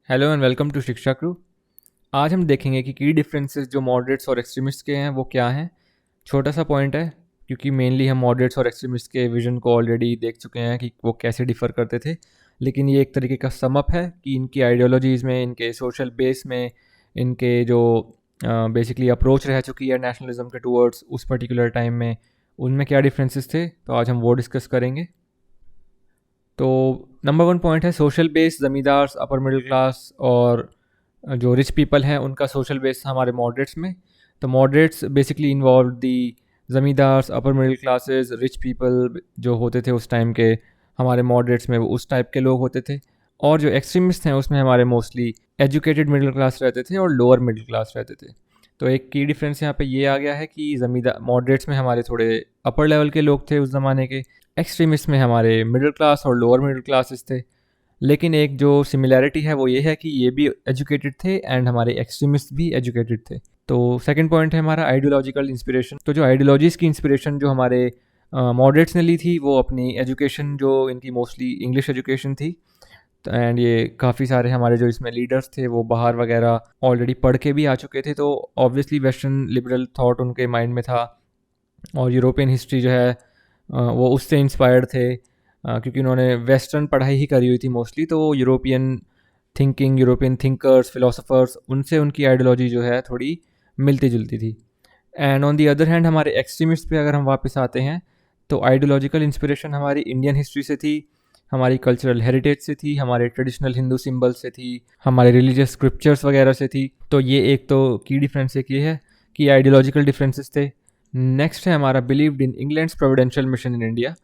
Hello and welcome to शिक्षा crew. आज हम देखेंगे कि की डिफरेंसेस जो मॉडरेट्स और एक्सट्रीमिस्ट के हैं वो क्या हैं। छोटा सा पॉइंट है क्योंकि मेनली हम मॉडरेट्स और एक्सट्रीमिस्ट के विजन को ऑलरेडी देख चुके हैं कि वो कैसे डिफ़र करते थे। लेकिन ये एक तरीके का सम अप है कि इनकी आइडियोलॉजीज़ में, इनके सोशल बेस में, इनके जो बेसिकली अप्रोच रह चुकी है नेशनलिज्म के टूवर्ड्स उस पर्टिकुलर टाइम में, उनमें क्या डिफरेंसेस थे। तो आज हम वो डिस्कस करेंगे। तो नंबर वन पॉइंट है social base. Zamindars, upper middle class और जो रिच पीपल हैं उनका सोशल बेस था हमारे मॉडरेट्स में। तो moderates basically involve the zamindars, upper middle classes, rich people जो होते थे उस टाइम के हमारे मॉडरेट्स में, वो उस टाइप के लोग होते थे। और जो एक्सट्रीमिस्ट हैं उसमें हमारे मोस्टली एजुकेटेड मिडिल क्लास रहते थे और लोअर मिडिल क्लास रहते थे। तो एक की डिफरेंस यहाँ पे ये आ गया है कि ज़मींदार मॉडरेट्स में हमारे थोड़े अपर लेवल के लोग थे उस ज़माने के, एक्सट्रीमिस्ट में हमारे मिडिल क्लास और लोअर मिडिल क्लासेस थे। लेकिन एक जो सिमिलैरिटी है वो ये है कि ये भी एजुकेटेड थे एंड हमारे एक्सट्रीमिस्ट भी एजुकेटेड थे। तो सेकंड पॉइंट है हमारा आइडियोलॉजिकल इंस्पिरेशन। तो जो आइडियोलॉजीज़ की इंस्पिरेशन जो हमारे मॉडरेट्स ने ली थी वो अपनी एजुकेशन, जो इनकी मोस्टली इंग्लिश एजुकेशन थी। तो एंड ये काफ़ी सारे हमारे जो इसमें लीडर्स थे वो बाहर वगैरह ऑलरेडी पढ़ के भी आ चुके थे, तो ऑब्वियसली वेस्टर्न लिबरल थॉट उनके माइंड में था। और यूरोपियन हिस्ट्री जो है वो उससे इंस्पायर्ड थे, क्योंकि उन्होंने वेस्टर्न पढ़ाई ही करी हुई थी मोस्टली। तो European thinking, European thinkers, philosophers, उनसे उनकी आइडियोलॉजी जो है थोड़ी मिलती जुलती थी। And on the other hand हमारे एक्सट्रीमिस्ट पे अगर हम वापस आते हैं तो आइडियोलॉजिकल इंस्पिरेशन हमारी इंडियन हिस्ट्री से थी, हमारी कल्चरल हेरिटेज से थी, हमारे ट्रेडिशनल हिंदू सिंबल से थी, हमारे रिलीजियस स्क्रिप्चर्स वगैरह से थी। तो ये एक तो की डिफरेंस एक ये है कि आइडियोलॉजिकल डिफरेंसेस थे। नेक्स्ट है हमारा believed in England's providential mission in India.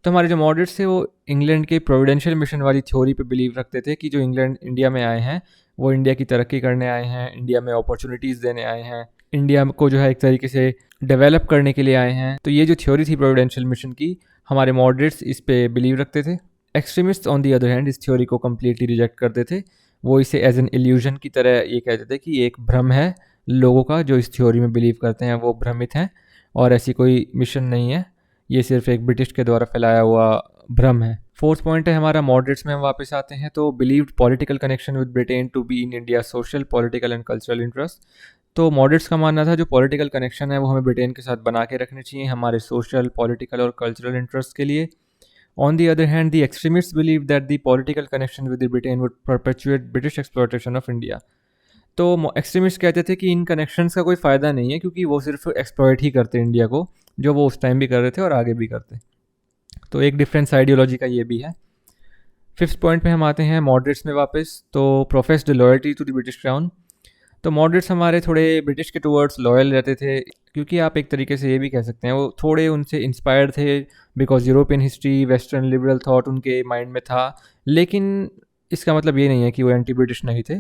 तो हमारे जो मॉडरेट्स थे वो इंग्लैंड के प्रोविडेंशियल मिशन वाली थ्योरी पे बिलीव रखते थे कि जो इंग्लैंड इंडिया में आए हैं वो इंडिया की तरक्की करने आए हैं, इंडिया में अपॉर्चुनिटीज़ देने आए हैं, इंडिया को जो है एक तरीके से डेवलप करने के लिए आए हैं। तो ये जो थ्योरी थी प्रोविडेंशियल मिशन की, हमारे मॉडरेट्स इस पे बिलीव रखते थे। Extremist on the other hand इस थ्योरी को कम्प्लीटली रिजेक्ट करते थे। वो इसे एज एन इल्यूजन की तरह ये कहते थे कि एक भ्रम है लोगों का, जो इस थ्योरी में बिलीव करते हैं वो भ्रमित हैं और ऐसी कोई मिशन नहीं है, ये सिर्फ एक ब्रिटिश के द्वारा फैलाया हुआ भ्रम है। फोर्थ पॉइंट है हमारा मॉडरेट्स में हम वापस आते हैं तो believed political connection with Britain to be in India social, political and cultural interest. तो मॉडरेट्स का मानना था जो पॉलिटिकल कनेक्शन है वो हमें ब्रिटेन के साथ बना के रखने चाहिए हमारे सोशल, पॉलिटिकल और कल्चरल इंटरेस्ट के लिए। On the other hand, the extremists believed that the political connection with the Britain would perpetuate British exploitation of India. तो एक्सट्रीमिस्ट कहते थे कि इन कनेक्शंस का कोई फ़ायदा नहीं है क्योंकि वो सिर्फ एक्सप्लॉइट ही करते इंडिया को, जो वो उस टाइम भी कर रहे थे और आगे भी करते। तो एक डिफरेंस आइडियोलॉजी का ये भी है। फिफ्थ पॉइंट पे हम आते हैं मॉडरेट्स में वापस। तो professed loyalty to the British crown. तो मॉडरेट्स हमारे थोड़े ब्रिटिश के टूवर्ड्स लॉयल रहते थे, क्योंकि आप एक तरीके से ये भी कह सकते हैं वो थोड़े उनसे इंस्पायर्ड थे, because European history, western liberal thought उनके माइंड में था। लेकिन इसका मतलब ये नहीं है कि वो एंटी ब्रिटिश नहीं थे,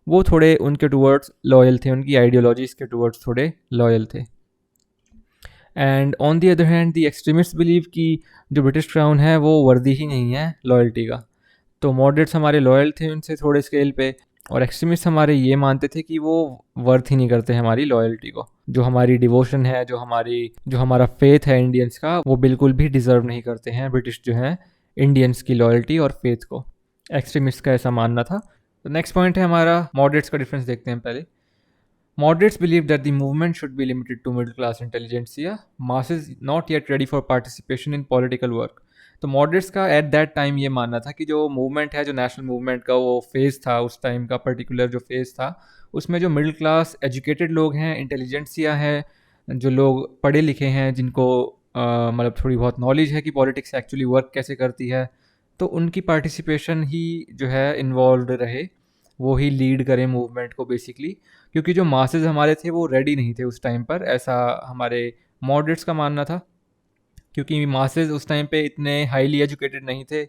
वो थोड़े उनके टूवर्ड्स लॉयल थे, उनकी आइडियोलॉजीज़ के टूवर्ड्स थोड़े लॉयल थे। And on the other hand the extremist believe कि जो ब्रिटिश क्राउन है वो वर्दी ही नहीं है लॉयल्टी का। तो मॉडरेट्स हमारे लॉयल थे उनसे थोड़े स्केल पे, और एक्सट्रीमिस्ट हमारे ये मानते थे कि वो वर्थ ही नहीं करते हमारी लॉयल्टी को। जो हमारी डिवोशन है, जो हमारा फेथ है इंडियंस का, वो बिल्कुल भी डिज़र्व नहीं करते हैं ब्रिटिश जो है इंडियंस की लॉयल्टी और फेथ को। एक्सट्रीमिस्ट का ऐसा मानना था। तो नेक्स्ट पॉइंट है हमारा मॉडरेट्स का डिफरेंस देखते हैं पहले। Moderates believe that the movement should be limited to middle class intelligentsia, masses not yet ready for participation in political work. तो मॉडरेट्स का एट दैट टाइम ये मानना था कि जो मूवमेंट है, जो नेशनल मूवमेंट का वो फेज़ था उस टाइम का, पर्टिकुलर जो फेज़ था उसमें जो मिडिल क्लास एजुकेटेड लोग हैं, इंटेलिजेंसिया है, जो लोग पढ़े लिखे हैं, जिनको मतलब थोड़ी बहुत नॉलेज है कि पॉलिटिक्स एक्चुअली वर्क कैसे करती है, तो उनकी पार्टिसिपेशन ही जो है इन्वॉल्व रहे, वो ही लीड करें मूवमेंट को बेसिकली। क्योंकि जो मासेस हमारे थे वो रेडी नहीं थे उस टाइम पर, ऐसा हमारे मॉडरेट्स का मानना था। क्योंकि मासेस उस टाइम पे इतने हाईली एजुकेटेड नहीं थे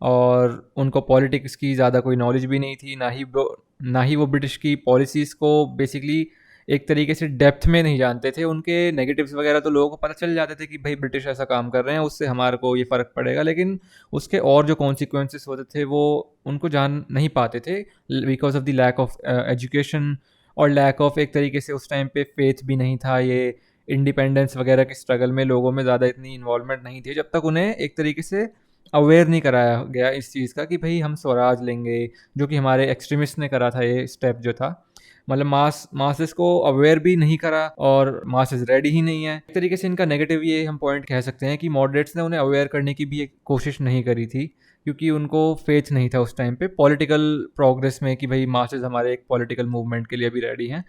और उनको पॉलिटिक्स की ज़्यादा कोई नॉलेज भी नहीं थी, ना ही वो ब्रिटिश की पॉलिसीज़ को बेसिकली एक तरीके से डेप्थ में नहीं जानते थे। उनके नेगेटिव्स वगैरह तो लोगों को पता चल जाते थे कि भाई ब्रिटिश ऐसा काम कर रहे हैं, उससे हमारे को ये फ़र्क पड़ेगा, लेकिन उसके और जो कॉन्सिक्वेंसेस होते थे वो उनको जान नहीं पाते थे, because of the lack of education और लैक ऑफ एक तरीके से उस टाइम पे फेथ भी नहीं था। ये इंडिपेंडेंस वगैरह के स्ट्रगल में लोगों में ज़्यादा इतनी इन्वॉल्वमेंट नहीं थी जब तक उन्हें एक तरीके से अवेयर नहीं कराया गया इस चीज़ का कि भाई हम स्वराज लेंगे, जो कि हमारे एक्सट्रीमिस्ट ने करा था ये स्टेप जो था। मतलब मासेस को अवेयर भी नहीं करा और मासेस रेडी ही नहीं है। एक तरीके से इनका नेगेटिव ये हम पॉइंट कह सकते हैं कि मॉडरेट्स ने उन्हें अवेयर करने की भी एक कोशिश नहीं करी थी, क्योंकि उनको फेथ नहीं था उस टाइम पे पॉलिटिकल प्रोग्रेस में कि भाई मासेस हमारे एक पॉलिटिकल मूवमेंट के लिए भी रेडी हैं।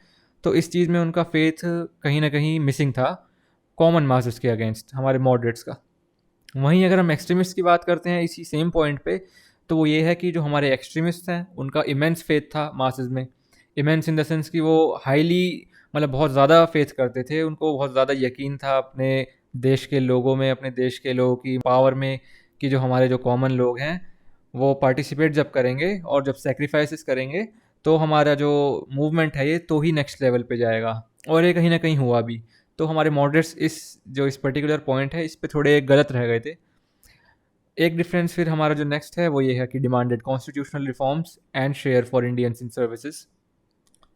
तो इस चीज़ में उनका फेथ कहीं ना कहीं मिसिंग था कॉमन मासेस के अगेंस्ट हमारे मॉडरेट्स का। वहीं अगर हम एक्सट्रीमिस्ट की बात करते हैं इसी सेम पॉइंट पे, तो वो ये है कि जो हमारे एक्सट्रीमिस्ट हैं उनका इमेंस फेथ था मासेस में। इमेंस इन द सेंस कि वो हाईली मतलब बहुत ज़्यादा फेथ करते थे, उनको बहुत ज़्यादा यकीन था अपने देश के लोगों में, अपने देश के लोगों की पावर में, कि जो हमारे जो कॉमन लोग हैं वो पार्टिसिपेट जब करेंगे और जब सेक्रीफाइसेस करेंगे तो हमारा जो मूवमेंट है ये तो ही नेक्स्ट लेवल पे जाएगा। और ये कहीं ना कहीं हुआ भी। तो हमारे मॉडरेट्स इस पर्टिकुलर पॉइंट है इस पे थोड़े गलत रह गए थे। एक डिफरेंस फिर हमारा जो नेक्स्ट है वो ये है कि demanded constitutional reforms and share for Indians in services.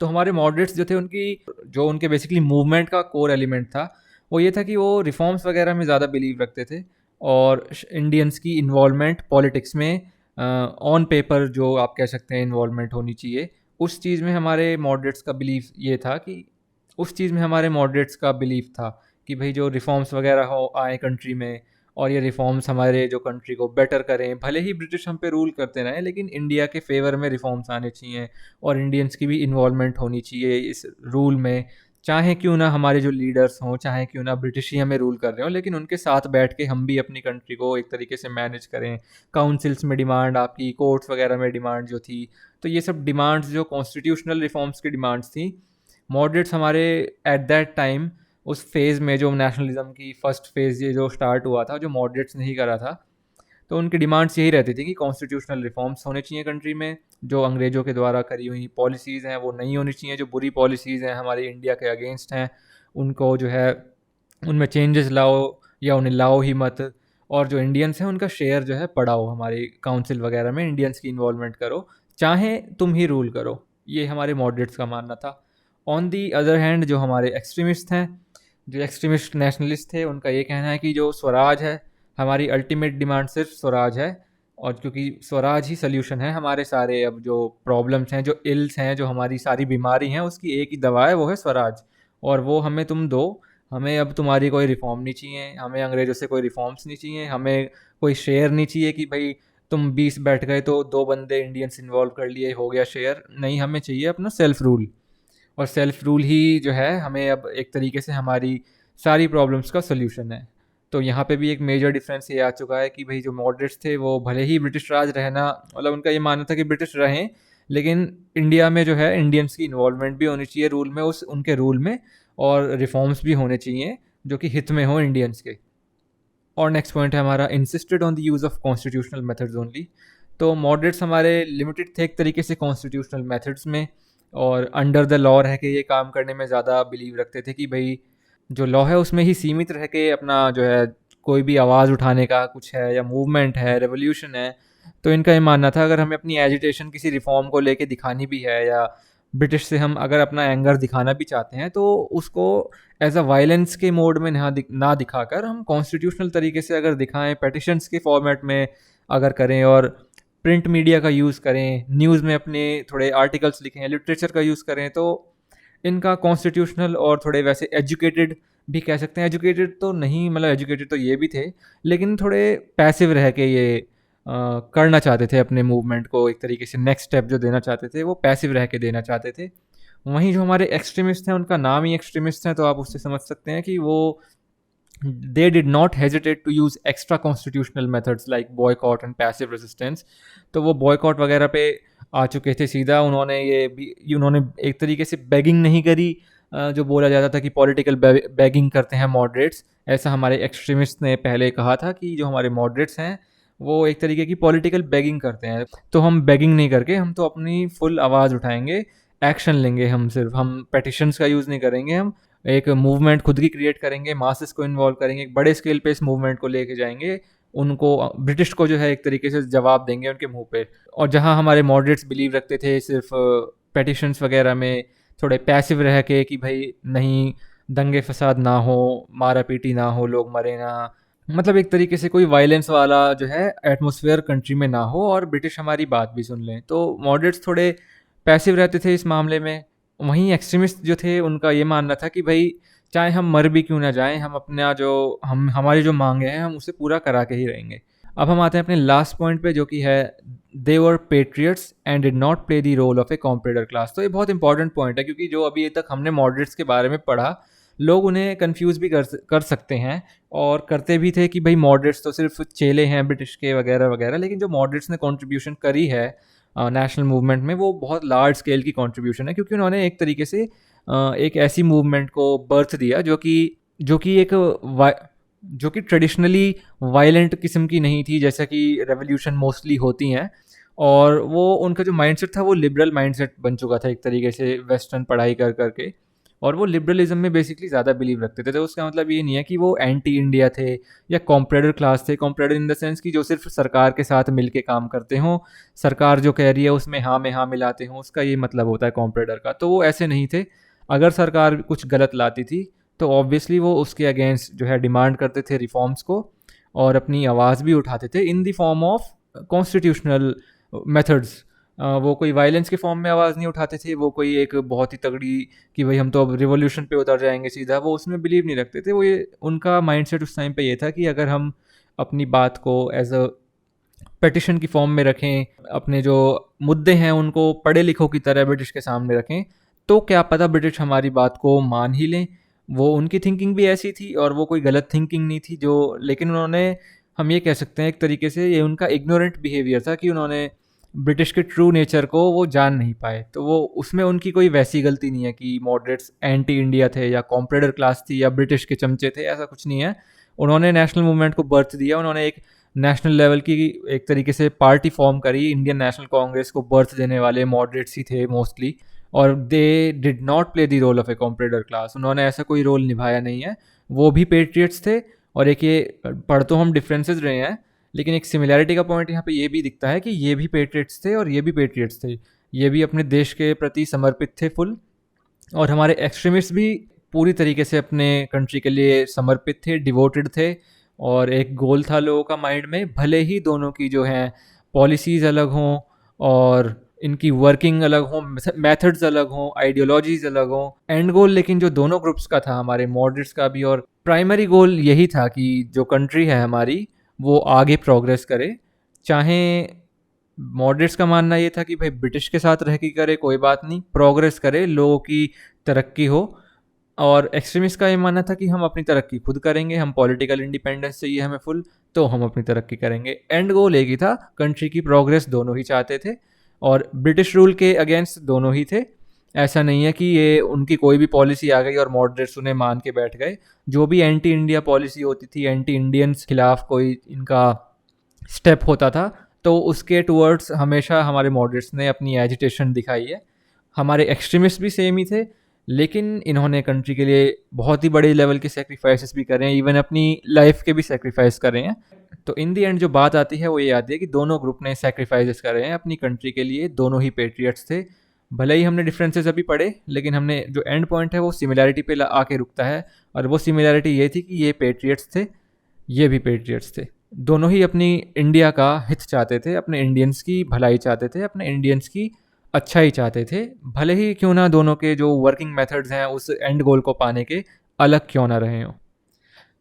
तो हमारे मॉडरेट्स जो थे उनकी जो उनके बेसिकली मूवमेंट का कोर एलिमेंट था वो ये था कि वो रिफॉर्म्स वगैरह में ज़्यादा बिलीव रखते थे और इंडियंस की इन्वॉल्वमेंट पॉलिटिक्स में ऑन पेपर जो आप कह सकते हैं इन्वॉल्वमेंट होनी चाहिए, उस चीज़ में हमारे मॉडरेट्स का बिलीव ये था कि उस चीज़ में हमारे मॉडरेट्स का बिलीव था कि भाई जो रिफॉर्म्स वगैरह हो आए कंट्री में और ये रिफॉर्म्स हमारे जो कंट्री को बेटर करें, भले ही ब्रिटिश हम पे रूल करते रहें लेकिन इंडिया के फेवर में रिफॉर्म्स आने चाहिए और इंडियंस की भी इन्वॉल्वमेंट होनी चाहिए इस रूल में। चाहे क्यों ना हमारे जो लीडर्स हों, चाहे क्यों ना ब्रिटिश ही हमें रूल कर रहे हो, लेकिन उनके साथ बैठ के हम भी अपनी कंट्री को एक तरीके से मैनेज करें। काउंसिल्स में डिमांड आपकी, कोर्ट्स वगैरह में डिमांड जो थी, तो ये सब डिमांड्स जो कॉन्स्टिट्यूशनल रिफॉर्म्स की डिमांड्स थी, मॉडरेट्स हमारे एट दैट टाइम उस फेज़ में जो नेशनलिज्म की फर्स्ट फेज़ ये जो स्टार्ट हुआ था, जो मॉडरेट्स ने ही करा था, तो उनकी डिमांड्स यही रहती थी कि कॉन्स्टिट्यूशनल रिफॉर्म्स होने चाहिए कंट्री में, जो अंग्रेज़ों के द्वारा करी हुई पॉलिसीज़ हैं वो नहीं होनी चाहिए, जो बुरी पॉलिसीज़ हैं हमारी इंडिया के अगेंस्ट हैं उनको जो है उनमें चेंजेस लाओ या उन्हें लाओ ही मत। और जो इंडियंस हैं उनका शेयर जो है बढ़ाओ, हमारी काउंसिल वगैरह में इंडियंस की इन्वॉल्वमेंट करो, चाहे तुम ही रूल करो। ये हमारे मॉडरेट्स का मानना था। ऑन दी अदर हैंड जो हमारे एक्सट्रीमिस्ट हैं, जो एक्सट्रीमिस्ट नेशनलिस्ट थे, उनका ये कहना है कि जो स्वराज है हमारी अल्टीमेट डिमांड सिर्फ स्वराज है, और क्योंकि स्वराज ही सल्यूशन है हमारे सारे अब जो प्रॉब्लम्स हैं, जो इल्स हैं, जो हमारी सारी बीमारी हैं, उसकी एक ही दवा है, वो है स्वराज। और वो हमें तुम दो, हमें अब तुम्हारी कोई रिफॉर्म नहीं चाहिए, हमें अंग्रेज़ों से कोई रिफॉर्म्स नहीं चाहिए, हमें कोई शेयर नहीं चाहिए कि भाई तुम 20 बैठ गए तो 2 बंदे इंडियंस इन्वॉल्व कर लिए हो गया शेयर। नहीं, हमें चाहिए अपना सेल्फ रूल। और सेल्फ रूल ही जो है हमें अब एक तरीके से हमारी सारी प्रॉब्लम्स का सोल्यूशन है। तो यहाँ पे भी एक मेजर डिफरेंस ये आ चुका है कि भाई जो मॉडरेट्स थे वो भले ही ब्रिटिश राज रहना, मतलब उनका ये मानना था कि ब्रिटिश रहें, लेकिन इंडिया में जो है इंडियंस की इन्वॉल्वमेंट भी होनी चाहिए रूल में, उस उनके रूल में, और रिफॉर्म्स भी होने चाहिए जो कि हित में हो इंडियंस के। और नेक्स्ट पॉइंट है हमारा insisted on the use of constitutional methods only. तो मॉडरेट्स हमारे लिमिटेड थे एक तरीके से कॉन्स्टिट्यूशनल मेथड्स में, और अंडर द लॉ रह के ये काम करने में ज़्यादा बिलीव रखते थे कि भाई जो लॉ है उसमें ही सीमित रह के अपना जो है कोई भी आवाज़ उठाने का कुछ है या मूवमेंट है, रेवोल्यूशन है, तो इनका ये मानना था अगर हमें अपनी एजिटेशन किसी रिफॉर्म को लेके दिखानी भी है या ब्रिटिश से हम अगर अपना एंगर दिखाना भी चाहते हैं तो उसको एज अ वायलेंस के मोड में ना दिखाकर हम कॉन्स्टिट्यूशनल तरीके से अगर दिखाएं, पेटिशंस के फॉर्मेट में अगर करें और प्रिंट मीडिया का यूज़ करें, न्यूज़ में अपने थोड़े आर्टिकल्स लिखें, लिटरेचर का यूज़ करें, तो इनका कॉन्स्टिट्यूशनल और थोड़े वैसे एजुकेटेड भी कह सकते हैं, एजुकेटेड तो नहीं, मतलब एजुकेटेड तो ये भी थे लेकिन थोड़े पैसिव रह के ये करना चाहते थे अपने मूवमेंट को एक तरीके से नेक्स्ट स्टेप जो देना चाहते थे वो पैसिव रह के देना चाहते थे। वहीं जो हमारे एक्सट्रीमिस्ट हैं उनका नाम ही एक्सट्रीमिस्ट हैं, तो आप उससे समझ सकते हैं कि वो they did not hesitate to use extra constitutional methods like boycott and passive resistance। तो वो boycott वगैरह पे आ चुके थे सीधा। उन्होंने एक तरीके से बेगिंग नहीं करी, जो बोला जाता था कि पॉलिटिकल बेगिंग करते हैं मॉडरेट्स, ऐसा हमारे एक्सट्रीमिस्ट ने पहले कहा था कि जो हमारे मॉडरेट्स हैं वो एक तरीके की पॉलिटिकल बेगिंग करते हैं। तो हम बेगिंग नहीं करके हम तो अपनी फुल आवाज़ उठाएंगे, एक्शन लेंगे, हम पेटिशंस का यूज़ नहीं करेंगे, हम एक मूवमेंट खुद की क्रिएट करेंगे, मासेस को इन्वॉल्व करेंगे, एक बड़े स्केल पे इस मूवमेंट को लेके जाएंगे, उनको ब्रिटिश को जो है एक तरीके से जवाब देंगे उनके मुंह पे। और जहां हमारे मॉडरेट्स बिलीव रखते थे सिर्फ पेटिशंस वगैरह में थोड़े पैसिव रह के कि भाई नहीं, दंगे फसाद ना हो, मारा पीटी ना हो, लोग मरे ना, मतलब एक तरीके से कोई वायलेंस वाला जो है एटमॉस्फेयर कंट्री में ना हो और ब्रिटिश हमारी बात भी सुन लें। तो मॉडरेट्स थोड़े पैसिव रहते थे इस मामले में। वहीं एक्सट्रीमिस्ट जो थे उनका ये मानना था कि भाई चाहे हम मर भी क्यों ना जाएं, हम अपना जो हम हमारी जो मांगे हैं हम उसे पूरा करा के ही रहेंगे। अब हम आते हैं अपने लास्ट पॉइंट पे, जो कि है they were patriots and did not play the role of a competitor class. तो ये बहुत इंपॉर्टेंट पॉइंट है, क्योंकि जो अभी तक हमने मॉडरेट्स के बारे में पढ़ा, लोग उन्हें कंफ्यूज भी कर सकते हैं और करते भी थे कि भाई मॉडरेट्स तो सिर्फ चेले हैं ब्रिटिश के वगैरह वगैरह। लेकिन जो मॉडरेट्स ने कंट्रीब्यूशन करी है नेशनल मूवमेंट में, वो बहुत लार्ज स्केल की कंट्रीब्यूशन है, क्योंकि उन्होंने एक तरीके से एक ऐसी मूवमेंट को बर्थ दिया जो कि एक जो कि ट्रेडिशनली वायलेंट किस्म की नहीं थी, जैसा कि रेवोल्यूशन मोस्टली होती हैं। और वो उनका जो माइंडसेट था वो लिबरल माइंडसेट बन चुका था एक तरीके से, वेस्टर्न पढ़ाई कर करके। और वो लिबरलिज्म में बेसिकली ज़्यादा बिलीव रखते थे। तो उसका मतलब ये नहीं है कि वो एंटी इंडिया थे या कॉम्प्रेडर क्लास थे। कॉम्प्रेडर इन द सेंस कि जो सिर्फ सरकार के साथ मिल के काम करते हों, सरकार जो कह रही है उसमें हाँ में हाँ मिलाते हों, उसका ये मतलब होता है कॉम्प्रेडर का। तो वो ऐसे नहीं थे। अगर सरकार कुछ गलत लाती थी तो ऑब्वियसली वो उसके अगेंस्ट जो है डिमांड करते थे रिफॉर्म्स को, और अपनी आवाज़ भी उठाते थे in the form of constitutional methods. वो कोई वायलेंस के फॉर्म में आवाज़ नहीं उठाते थे, वो कोई एक बहुत ही तगड़ी कि भाई हम तो अब रिवॉल्यूशन पे उतर जाएंगे सीधा, वो उसमें बिलीव नहीं रखते थे। वो ये उनका माइंडसेट उस टाइम पे ये था कि अगर हम अपनी बात को एज अ पिटिशन की फॉर्म में रखें, अपने जो मुद्दे हैं उनको पढ़े लिखों की तरह ब्रिटिश के सामने रखें, तो क्या पता ब्रिटिश हमारी बात को मान ही लें। वो उनकी थिंकिंग भी ऐसी थी और वो कोई गलत थिंकिंग नहीं थी जो, लेकिन उन्होंने, हम ये कह सकते हैं एक तरीके से ये उनका इग्नोरेंट बिहेवियर था कि उन्होंने ब्रिटिश के ट्रू नेचर को वो जान नहीं पाए। तो वो उसमें उनकी कोई वैसी गलती नहीं है कि मॉडरेट्स एंटी इंडिया थे या कॉम्प्रेडर क्लास थी या ब्रिटिश के चमचे थे, ऐसा कुछ नहीं है। उन्होंने नेशनल मूवमेंट को बर्थ दिया, उन्होंने एक नेशनल लेवल की एक तरीके से पार्टी फॉर्म करी। इंडियन नेशनल कांग्रेस को बर्थ देने वाले मॉडरेट्स ही थे मोस्टली, और they did not play the role of a comprador class. उन्होंने ऐसा कोई रोल निभाया नहीं है। वो भी पेट्रियट्स थे। और एक ये पढ़ तो हम डिफरेंसेस रहे हैं, लेकिन एक सिमिलैरिटी का पॉइंट यहाँ पे ये भी दिखता है कि ये भी पेट्रियट्स थे और ये भी पेट्रियट्स थे। ये भी अपने देश के प्रति समर्पित थे फुल। और हमारे एक्सट्रीमिस्ट भी पूरी तरीके से अपने कंट्री के लिए समर्पित थे, डिवोटेड थे। और एक गोल था लोगों का माइंड में, भले ही दोनों की जो है पॉलिसीज़ अलग हों और इनकी वर्किंग अलग हों, मेथड्स अलग हों, आइडियोलॉजीज अलग हों, एंड गोल लेकिन जो दोनों ग्रुप्स का था, हमारे मॉडरेट्स का भी और प्राइमरी गोल यही था कि जो कंट्री है हमारी वो आगे प्रोग्रेस करे। चाहे मॉडरेट्स का मानना ये था कि भाई ब्रिटिश के साथ रह के करे कोई बात नहीं, प्रोग्रेस करे, लोगों की तरक्की हो। और एक्सट्रीमिस्ट का ये मानना था कि हम अपनी तरक्की खुद करेंगे, हम पॉलिटिकल इंडिपेंडेंस चाहिए हमें फुल, तो हम अपनी तरक्की करेंगे। एंड गोल एक ही था, कंट्री की प्रोग्रेस दोनों ही चाहते थे और ब्रिटिश रूल के अगेंस्ट दोनों ही थे। ऐसा नहीं है कि ये उनकी कोई भी पॉलिसी आ गई और मॉडरेट्स उन्हें मान के बैठ गए। जो भी एंटी इंडिया पॉलिसी होती थी, एंटी इंडियंस खिलाफ कोई इनका स्टेप होता था, तो उसके टूवर्ड्स हमेशा हमारे मॉडरेट्स ने अपनी एजिटेशन दिखाई है। हमारे एक्सट्रीमिस्ट भी सेम ही थे, लेकिन इन्होंने कंट्री के लिए बहुत ही बड़े लेवल के सेक्रीफाइसेस भी करे हैं, इवन अपनी लाइफ के भी सेक्रीफाइस करे हैं। तो इन दी एंड जो बात आती है वो ये आती है कि दोनों ग्रुप ने सेक्रीफाइसेस करे हैं अपनी कंट्री के लिए, दोनों ही पेट्रियट्स थे। भले ही हमने डिफरेंसेस अभी पढ़े, लेकिन हमने जो एंड पॉइंट है वो सिमिलैरिटी पे आके रुकता है। और वो सिमिलैरिटी ये थी कि ये पेट्रियट्स थे, ये भी पेट्रियट्स थे। दोनों ही अपनी इंडिया का हित चाहते थे, अपने इंडियंस की भलाई चाहते थे, अपने इंडियंस की अच्छाई चाहते थे। भले ही क्यों ना दोनों के जो वर्किंग मेथड्स हैं उस एंड गोल को पाने के अलग क्यों ना रहे हों।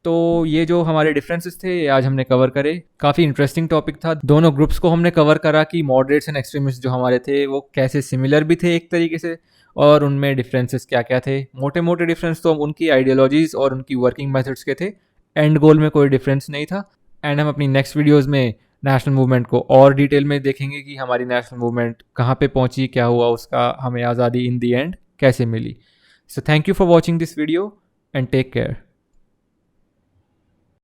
तो ये जो हमारे डिफरेंसेस थे ये आज हमने कवर करे। काफ़ी इंटरेस्टिंग टॉपिक था। दोनों ग्रुप्स को हमने कवर करा कि मॉडरेट्स एंड एक्सट्रीमिस्ट जो हमारे थे वो कैसे सिमिलर भी थे एक तरीके से, और उनमें डिफरेंसेस क्या क्या थे। मोटे मोटे डिफरेंस तो उनकी आइडियोलॉजीज़ और उनकी वर्किंग मेथड्स के थे, एंड गोल में कोई डिफरेंस नहीं था। एंड हम अपनी नेक्स्ट वीडियोज़ में नेशनल मूवमेंट को और डिटेल में देखेंगे कि हमारी नेशनल मूवमेंट कहाँ पे पहुँची, क्या हुआ उसका, हमें आज़ादी इन दी एंड कैसे मिली। So thank you for watching this video and take care.